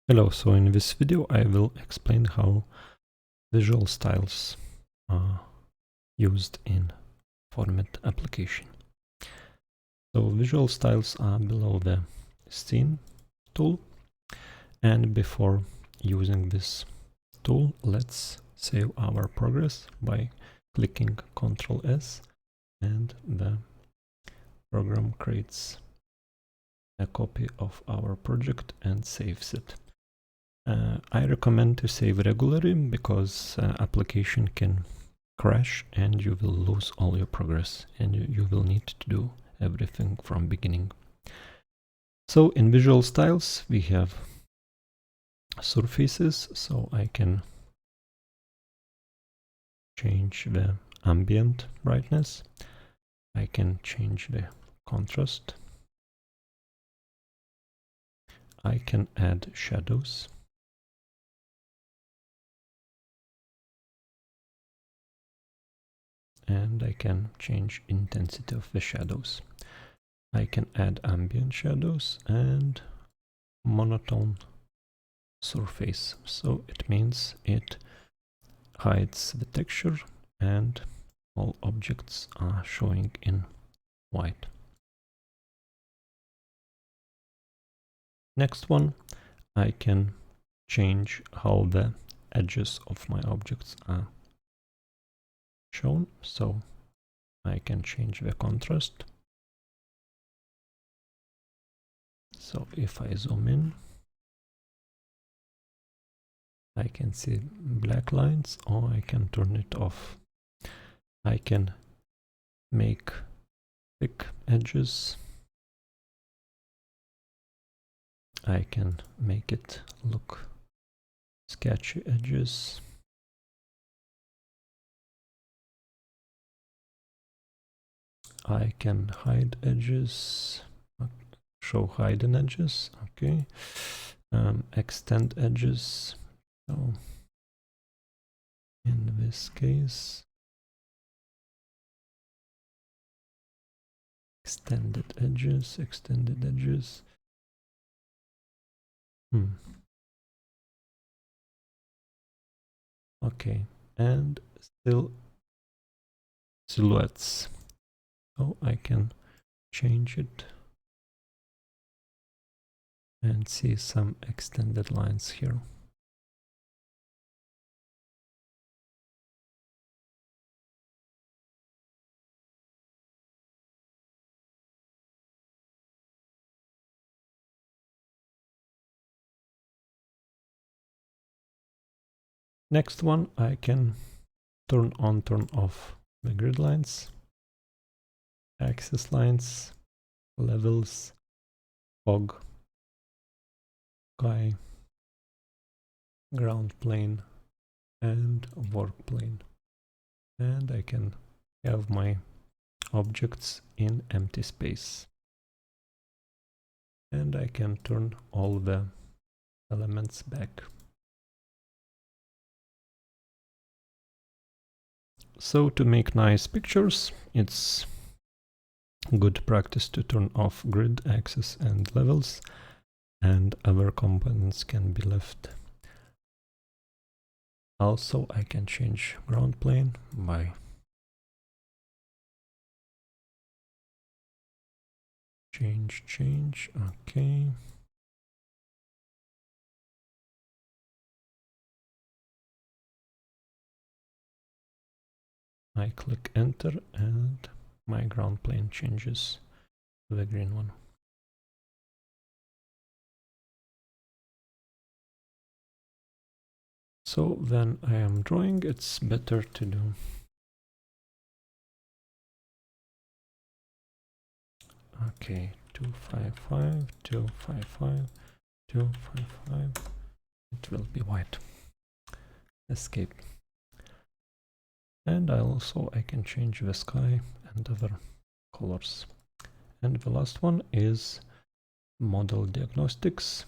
Hello, so in this video I will explain how visual styles are used in FormIt application. So visual styles are below the scene tool, and before using this tool, let's save our progress by clicking Ctrl S, and the program creates a copy of our project and saves it. I recommend to save regularly because application can crash and you will lose all your progress and you will need to do everything from beginning. So in visual styles we have surfaces, so I can change the ambient brightness, I can change the contrast, I can add shadows, and I can change intensity of the shadows. I can add ambient shadows and monotone surface, so it means it hides the texture and all objects are showing in white. Next one, I can change how the edges of my objects are shown, so I can change the contrast. So if I zoom in, I can see black lines, or I can turn it off. I can make thick edges. I can make it look sketchy edges. I can hide edges, show hidden edges, okay. Extend edges, so in this case, extended edges. Okay, and still silhouettes. So I can change it and see some extended lines here. Next one, I can turn on, turn off the grid lines, axis lines, levels, fog, sky, ground plane, and work plane. And I can have my objects in empty space. And I can turn all the elements back. So to make nice pictures, it's good practice to turn off grid, axis, and levels, and other components can be left. Also, I can change ground plane by change, okay. I click enter and my ground plane changes to the green one. So when I am drawing, it's better to do okay, 255, 255, 255. It will be white. Escape. And I can change the sky and other colors. And the last one is model diagnostics.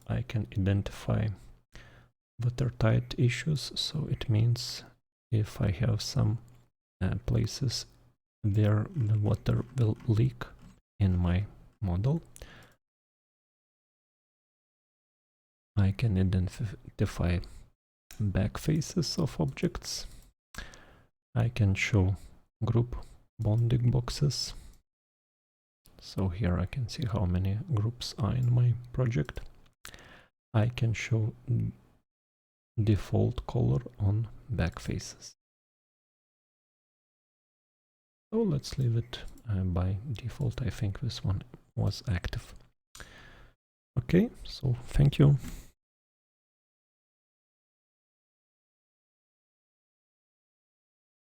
I can identify watertight issues, so it means if I have some places where the water will leak in my model, I can identify back faces of objects. I can show group bounding boxes. So here I can see how many groups are in my project. I can show default color on back faces. So let's leave it by default. I think this one was active. Okay, so thank you.